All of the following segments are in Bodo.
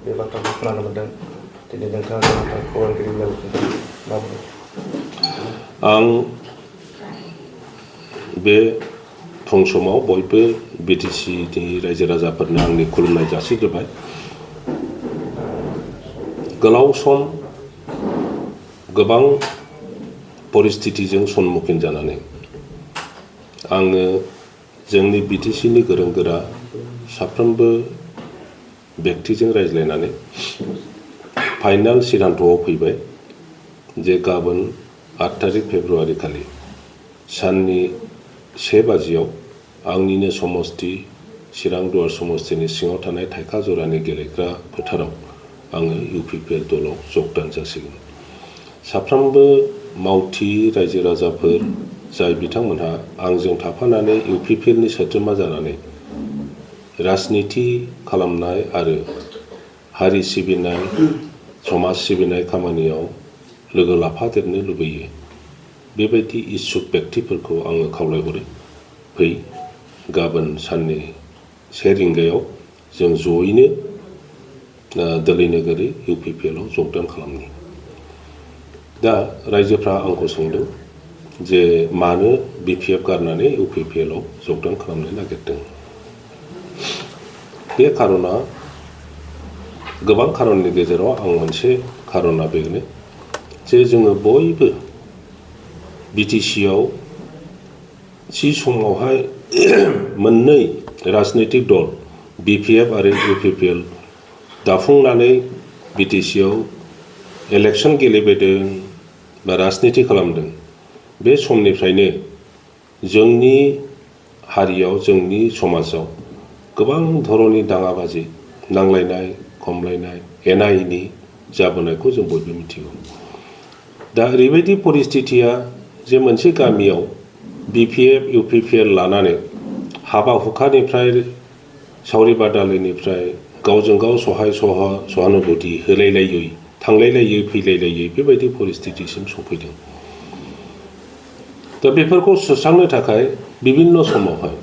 बे बाथ्राखौ खोनानो मोनदों दिनै नोंथाङा खौरांगिरि मेलखौ माबोरै आं बे फुं समाव बयबो बिटिसिनि रायजो राजाफोरनो आंनि खुलुमनाय जासिग्रोबाय गोलाव सम गोबां परिस्थितिजों सन्मुखीन जानानै आङो जोंनि बिटिसिनि गोरों गोरा साफ्रोमबो व्यक्तिजों रायज्लायनानै फाइनाल सिद्धान्तआव फैबाय जे गाबोन 8 तारिख फेब्रुवारि खालि साननि 1 बाजियाव आंनिनो समस्ति चिरां दुवार समस्तिनि सिङाव थानाय थाइखा जरानि गेलेग्रा फोथाराव आङो इउपिपिएल दलाव जगदान जासिगोन साफ्रोमबो मावथि रायजो राजाफोर जाय बिथांमोनहा आंजों थाफानानै इउपिपिएलनि सोद्रोमा जानानै राजनिति खालामनाय आरो हारि सिबिनाय समाज सिबिनाय खामानियाव लोगो लाफादेरनो लुबैयो बेबायदि इच्छुक व्यक्तिफोरखौ आङो खावलायहरो फै गाबोन साननि 1 रिंगायाव जों जयैनो दोलै नोगोरै इउपिपिएलआव जगदान खालामनि दा रायजोफ्रा आंखौ सोंदों जे मानो बिपिएफ गारनानै इउपिपिएलआव जगदान खालामनो नागिरदों बे खारना गोबां खारननि गेजेराव आं मोनसे खारना बेनो जे जोङो बयबो बिटिसिआव थि समावहाय मोननै राजनैतिक दल बिपिएफ आरो इउपिपिएल दाफुंनानै बिटिसिआव इलेक्सन गेलेबोदों बा राजनिति खालामदों बे समनिफ्रायनो जोंनि हारियाव जोंनि समाजाव गोबां धरननि दाङाबाजि नांलायनाय खमलायनाय एना एनि जाबोनायखौ जों बयबो मिथिगौ दा ओरैबायदि परिस्थितिया जे मोनसे गामियाव बिपिएफ इउपिपिएल लानानै हाबा हुखानिफ्राय सावरि बादालिनिफ्राय गावजों गाव सहानुभूति होलायलायै थांलायलायै फैलायलायै बेबायदि परिस्थितिसिम सफैदों दा बेफोरखौ सुस्रांनो थाखाय बिभिन्न समावहाय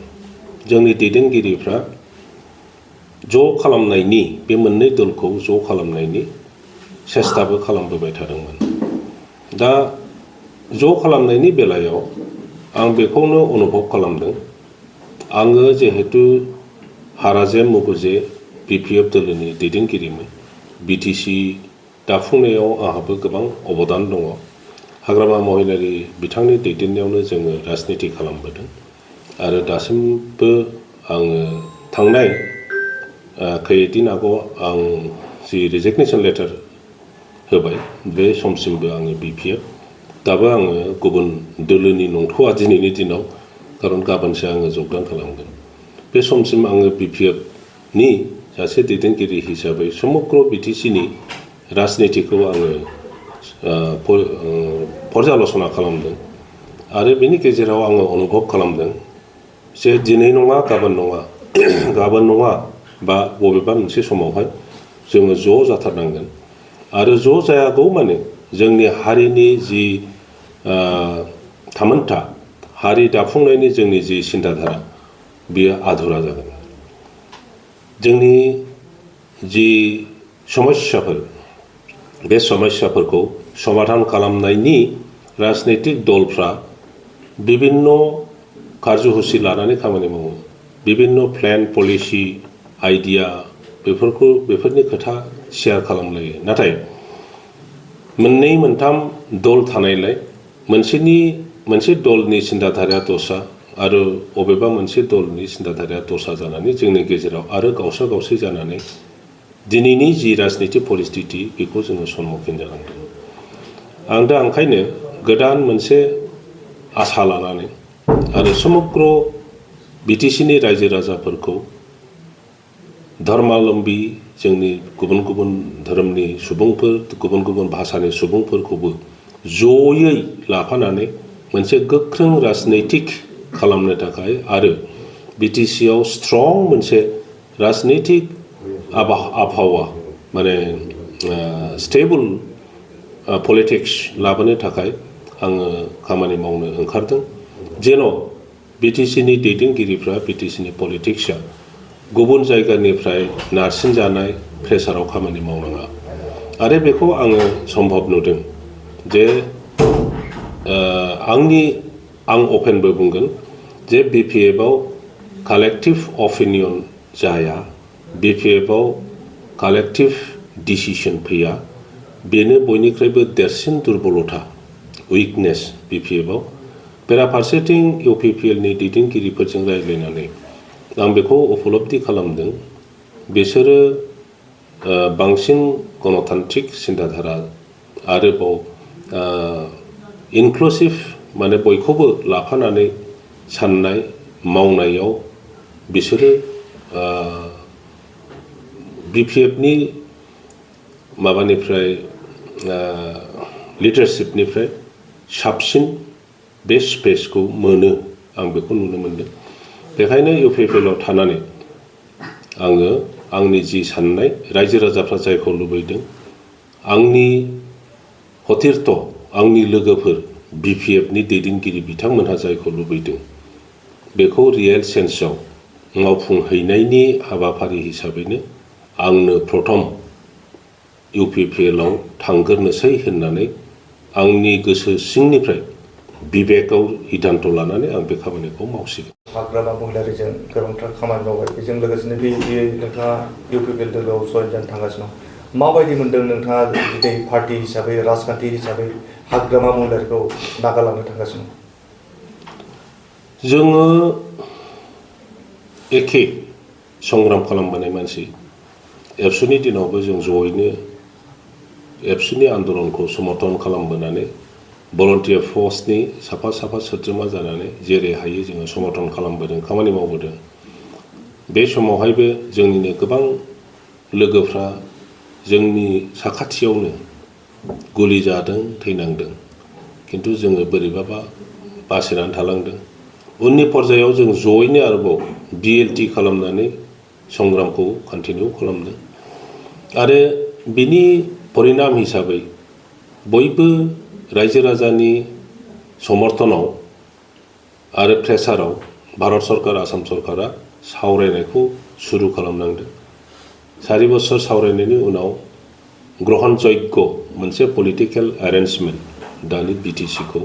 जोंनि दैदेनगिरिफ्रा ज' खालामनायनि बे मोननै दलखौ ज' खालामनायनि सेस्ताबो खालामबोबाय थादोंमोन दा ज' खालामनायनि बेलायाव आं बेखौनो अनुभब खालामदों आङो जिहेतु हाराजेम मुगुजे बिपिएफ दोलोनि दैदेनगिरिमोन बिटिसि दाफुंनायाव आंहाबो गोबां अबदान दङ हाग्रामा महिलारि बिथांनि दैदेननायावनो जोङो राजनिति खालामबोदों आरो दासिमबो आङो थांनाय खैदिन आगोव आं जि रिजिगनेसन लेटार होबाय बे समसिमबो आङो बिपिएफ दाबो आङो गुबुन दोलोनि नंथ'आ दिनैनि दिनाव खारन गाबोनसो आङो जगदान खालामगोन बे समसिम आङो बिपिएफनि सासे दैदेनगिरि हिसाबै समग्र बिटिसिनि राजनितिखौ आङो पर्यालसना खालामदों आरो बेनि गेजेराव आङो अनुभब खालामदों जे दिनै नङा गाबोन नङा बा बबेबा मोनसे समावहाय जोङो ज' जाथारनांगोन आरो ज' जायागौ माने जोंनि हारिनि जि थामोनथा हारि दाफुंनायनि जोंनि जि सिन्ताधारा बियो आधुरा जागोन जोंनि जि समस्याफोर बे समस्याफोरखौ समाधान खालामनायनि राजनैतिक दलफ्रा बिभिन्न कार्यसुचि लानानै खामानि मावो बिभिन्न प्लेन पलिसि आइडिया बेफोरनि खोथा शेयार खालामलायो नाथाय मोननै मोनथाम दल थानायलाय मोनसे दलनि सिन्ताधाराया दस्रा आरो बबेबा मोनसे दलनि सिन्ताधाराया दस्रा जानानै जोंनि गेजेराव आरो गावसा जानानै दिनैनि जि राजनिति परिस्थिति बेखौ जोङो सन्मुखीन जानांदों आं दा ओंखायनो गोदान मोनसे आसा लानानै आरो समग्र बिटिसिनि रायजो राजाफोरखौ धर्मालम्बी जोंनि गुबुन गुबुन धोरोमनि सुबुंफोर गुबुन गुबुन भाषानि सुबुंफोरखौबो जयै लाफानानै मोनसे गोख्रों राजनैतिक खालामनो थाखाय आरो बिटिसिआव स्ट्रं मोनसे राजनैतिक आबहावा माने स्टेबल पलिटिक्स लाबोनो थाखाय आङो खामानि मावनो ओंखारदों जेन' बिटिसिनि दैदेनगिरिफ्रा बिटिसिनि पलिटिक्सआ गुबुन जायगानिफ्राय नारसिनजानाय प्रेसाराव खामानि मावनाङा आरो बेखौ आङो सम्भब नुदों जे आं अपेनबो बुंगोन जे BPF-आव कालेक्टिभ अपिनियन जाया, BPF-आव कालेक्टिभ डिसिसन फैया, बेनो बयनिख्रुइबो देरसिन दुर्बलता, उइकनेस BPF-आव। बेराफारसेथिं UPPL-नि दैदेनगिरिफोरजों रायज्लायनानै आं बेखौ उपलब्धि खालामदों बिसोरो बांसिन गणतान्त्रिक सिन्ताधारा आरोबाव इनक्लुसिभ माने बयखौबो लाफानानै साननाय मावनायाव बिसोरो BPF-नि माबानिफ्राय लिडारशिपनिफ्राय साबसिन बे स्पेसखौ मोनो आं बेखौ नुनो मोनदों। बेखायनो UPPL-आव थानानै आङो आंनि जि साननाय रायजो राजाफ्रा जायखौ लुबैदों आंनि हथिरथ आंनि लोगोफोर BPF-नि दैदेनगिरि बिथांमोनहा जायखौ लुबैदों बेखौ रियेल सेन्सआव मावफुंहैनायनि हाबाफारि हिसाबैनो आंनो प्रथम UPPL-आव थांग्रोनोसै होननानै आंनि गोसो सिंनिफ्राय बिबेकआव हिदान्त लानानै आं बे खामानिखौ मावसिगोन। हाग्रामा महिलारिजों गोबांथार खामानि मावबाय, बेजों लोगोसेनो नोंथाङा UPPL दोलोआव जयेन जानो थांगासिनो दं। माबायदि मोनदों नोंथाङा दिनै पार्टि हिसाबै राजखान्थि हिसाबै हाग्रामा महिलारिखौ नागारलांनो थांगासिनो दं? जोङो एखे संग्राम खालामबोनाय मानसि, एबसुनि दिनावबो जों जयैनो एबसुनि आन्दलनखौ समर्थन खालामबोनानै भलन्टियार फर्सनि साफा सोद्रोमा जानानै जेरै हायो जोङो समर्थन खालामबोदों, खामानि मावबोदों। बे समावहायबो जोंनिनो गोबां लोगोफ्रा जोंनि साखाथियावनो गुलि जादों, थैनांदों, किन्तु जोङो बोरैबाबा बासायनानै थालांदों। उननि पर्यायाव जों जयैनो आरोबाव BLT खालामनानै संग्रामखौ कन्टिनिउ खालामदों आरो बिनि परिनाम हिसाबै बयबो रायजो राजानि समर्थनाव आरो प्रेसाराव भारत सरकार, आसाम सरकारा सावरायनायखौ सुरु खालामनांदों। 4 बोसोर सावरायनायनि उनाव ग्रहण जग्य मोनसे पलिटिकेल एरेन्जमेन्ट दानि BTC-खौ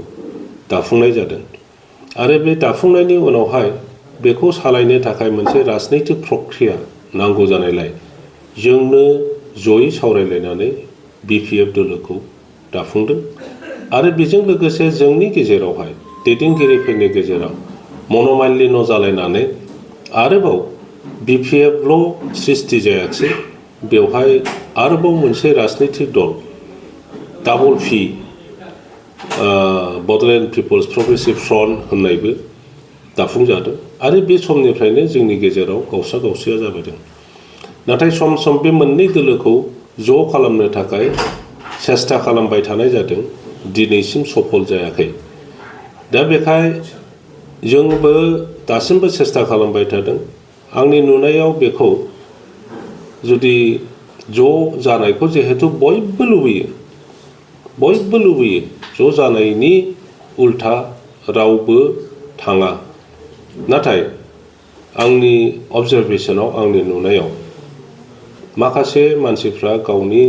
दाफुंनाय जादों आरो बे दाफुंनायनि उनावहाय बेखौ सालायनो थाखाय मोनसे राजनैतिक प्रक्रिया नांगौ जानायलाय जोंनो जयै सावरायलायनानै BPF दोलोखौ दाफुंदों आरो बेजों लोगोसे जोंनि गेजेरावहाय दैदेनगिरिफोरनि गेजेराव मनमालिन्य जालायनानै आरोबाव BPF-ल' सृष्टि जायाखिसै, बेवहाय आरोबाव मोनसे राजनैतिक दल double P Bodoland people's progressive front होननायबो दाफुंजादों आरो बे समनिफ्रायनो जोंनि गेजेराव गावसा-गावसिया जाबोदों। नाथाय सम बे मोननै दोलोखौ ज' खालामनो थाखाय सेस्था खालामबाय थानाय जादों, दिनैसिम सफल जायाखै। दा बेखाय जोंबो दासिमबो सेस्था खालामबाय थादों। आंनि नुनायाव बेखौ जुदि ज' जानायखौ जिहेतु बयबो लुबैयो, ज' जानायनि उल्था रावबो थाङा। नाथाय आंनि अबजारभेसनाव, आंनि नुनायाव माखासे मानसिफ्रा गावनि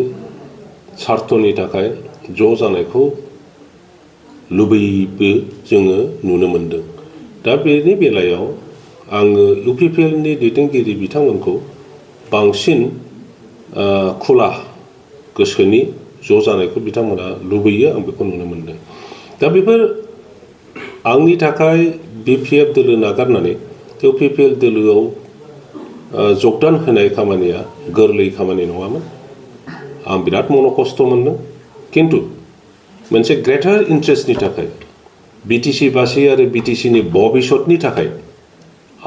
स्वार्थनि थाखाय ज' जानायखौ लुबैयोबो जोङो नुनो मोनदों। दा बेनि बेलायाव आङो UPPL-नि दैदेनगिरि बिथांमोनखौ बांसिन खुला गोसोनि ज' जानायखौ बिथांमोना लुबैयो, आं बेखौ नुनो मोनदों। दा बेफोर आंनि थाखाय BPF दोलो नागारनानै UPPL दोलोआव जगदान होनाय खामानिया गोरलै खामानि नङामोन। आं बिराद खस्थ' मोनदों, किन्तु मोनसे ग्रेटार इन्ट्रेस्टनि थाखाय, BTC-बासि आरो BTC-नि भबिष्यतनि थाखाय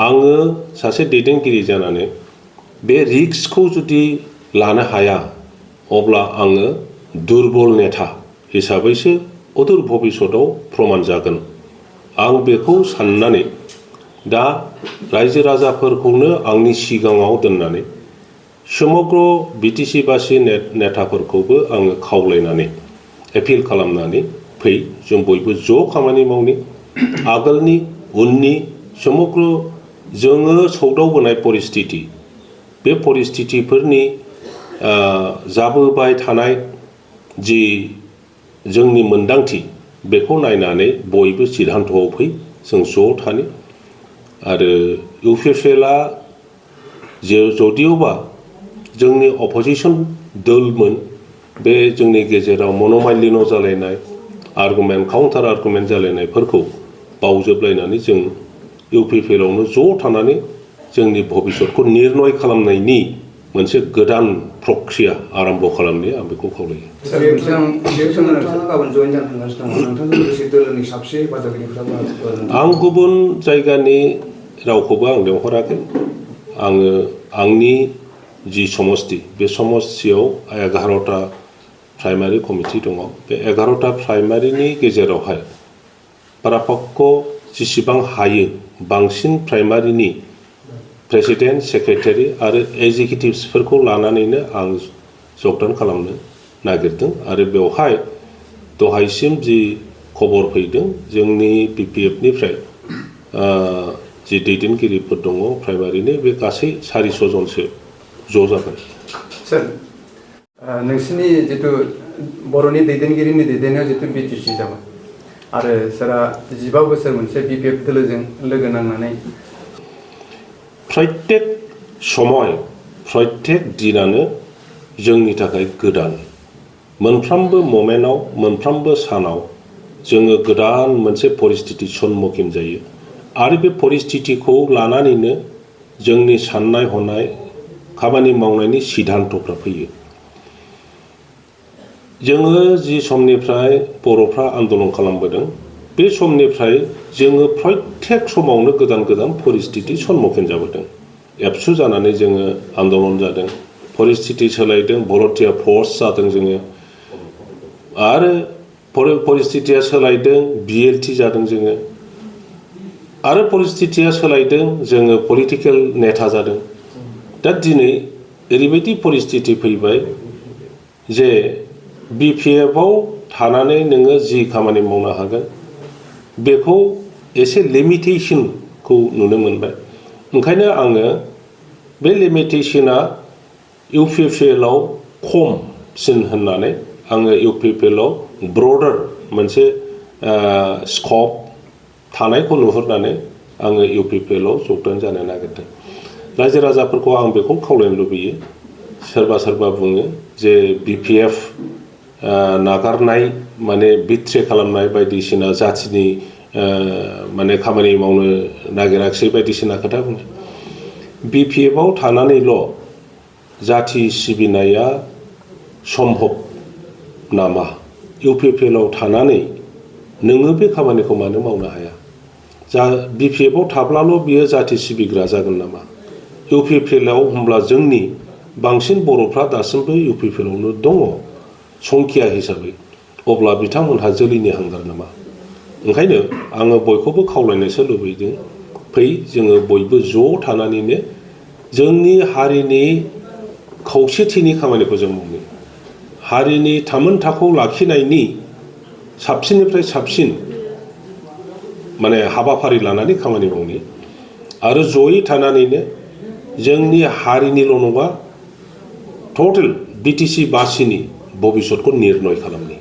आङो सासे दैदेनगिरि जानानै बे रिस्कखौ जुदि लानो हाया अब्ला आङो दुर्बल नेता हिसाबैसो अदूर भबिष्यतआव प्रमान जागोन। आं बेखौ साननानै दा रायजो राजाफोरखौनो आंनि सिगाङाव दोननानै समग्र BTC-बासि नेताफोरखौबो आङो खावलायनानै एपिल खालामनानै फै, जों बयबो ज' खामानि मावनि। आगोलनि उननि समग्र जोङो सौदावबोनाय परिस्थिति बे परिस्थितिफोरनि जाबोबाय थानाय जि जोंनि मोन्दांथि बेखौ नायनानै बयबो सिद्धान्तआव फै जों ज' थानि आरो इउपिपिएलआ जदिअबा जोंनि अपोजिसन दलमोन बे जोंनि गेजेराव मन'मालिन्य जालायनाय आर्गुमेन्ट काउन्टार आर्गुमेन्ट जालायनायफोरखौ बावजोबलायनानै जों इउपिपिएलआवनो ज' थानानै जोंनि भबिष्यतखौ निर्णय खालामनायनि मोनसे गोदान प्रक्रिया आरम्भ खालामनो आं बेखौ खावलायो। आं गुबुन जायगानि रावखौबो आं लेंहराखै। आङो आंनि जि समष्टि बे समष्टियाव 11टा प्राइमारि कमिटि दङ। बे 11टा प्राइमारिनि गेजेरावहाय पारापक्ष जेसेबां हायो बांसिन प्राइमारिनि प्रेसिडेन्ट सेक्रेटारि आरो एग्जिकिउटिभ्सफोरखौ लानानैनो आं जगदान खालामनो नागिरदों आरो बेवहाय दहायसिम जि खबर फैदों जोंनि बिपिएफनिफ्राय जि दैदेनगिरिफोर दङ प्राइमारिनि बे गासै 400 जनसो ज' जागोन। सार नोंसिनि जितु बर'नि दैदेनगिरिनि दैदेननायाव जितु बिटिसि जाबाय आरो सारा 15 बोसोर मोनसे बिपिएफ दोलोजों लोगो नांनानै प्रत्येक समय प्रत्येक दिनानो जोंनि थाखाय गोदान मोनफ्रोमबो मोमेन्टआव मोनफ्रोमबो सानाव जोङो गोदान मोनसे परिस्थिति सम्मुखीन जायो आरो बे परिस्थितिखौ लानानैनो जोंनि साननाय हनाय खामानि मावनायनि सिद्धान्तफ्रा फैयो। जोङो जि समनिफ्राय बर'फ्रा आन्दलन खालामबोदों बे समनिफ्राय जोङो प्रत्येक समावनो गोदान गोदान परिस्थिति सम्मुखीन जाबोदों। एबसु जानानै जोङो आन्दलन जादों, परिस्थिति सोलायदों, भलन्टियार फर्स जादों जोङो आरो परिस्थितिया सोलायदों, बिएलटि जादों जोङो आरो परिस्थितिया सोलायदों, जोङो पलिटिकेल नेता जादों। दा दिनै ओरैबायदि परिस्थिति फैबाय जे बिपिएफआव थानानै नोङो जि खामानि मावनो हागोन बेखौ एसे लिमिटेशनखौ नुनो मोनबाय। ओंखायनो आङो बे लिमिटेशना इउपिपिएलआव खमसिन होननानै आङो इउपिपिएलआव ब्रडार मोनसे स्कप थानायखौ नुहुरनानै आङो इउपिपिएलआव जगदान जानो नागिरदों। रायजो राजाफोरखौ आं बेखौ खावलायनो लुबैयो। सोरबा सोरबा बुङो जे बिपिएफ नागारनाय माने बिट्रे खालामनाय बायदिसिना जाथिनि माने खामानि मावनो नागिराखिसै बायदिसिना खोथा बुङो। बिपिएफआव थानानैल' जाथि सिबिनाया सम्भब नामा? इउपिपिएलआव थानानै नोङो बे खामानिखौ मानो मावनो हाया? बिपिएफआव थाब्लाल' बियो जाथि सिबिग्रा जागोन नामा? इउपिपिएलआव होमब्ला जोंनि बांसिन बर'फ्रा दासिमबो इउपिपिएलआवनो दङ संख्या हिसाबै, अब्ला बिथांमोनहा जोलैनि हांगार नामा? ओंखायनो आङो बयखौबो खावलायनोसो लुबैदों, फै जोङो बयबो ज' थानानैनो जोंनि हारिनि खौसेथिनि खामानिखौ जों मावनो, हारिनि थामोनथाखौ लाखिनायनि साबसिननिफ्राय साबसिन माने हाबाफारि लानानै खामानि मावनो आरो जयै थानानैनो जोंनि हारिनिल' नङा टटेल बिटिसि बासिनि भबिष्यतखौ निर्णय खालामनो।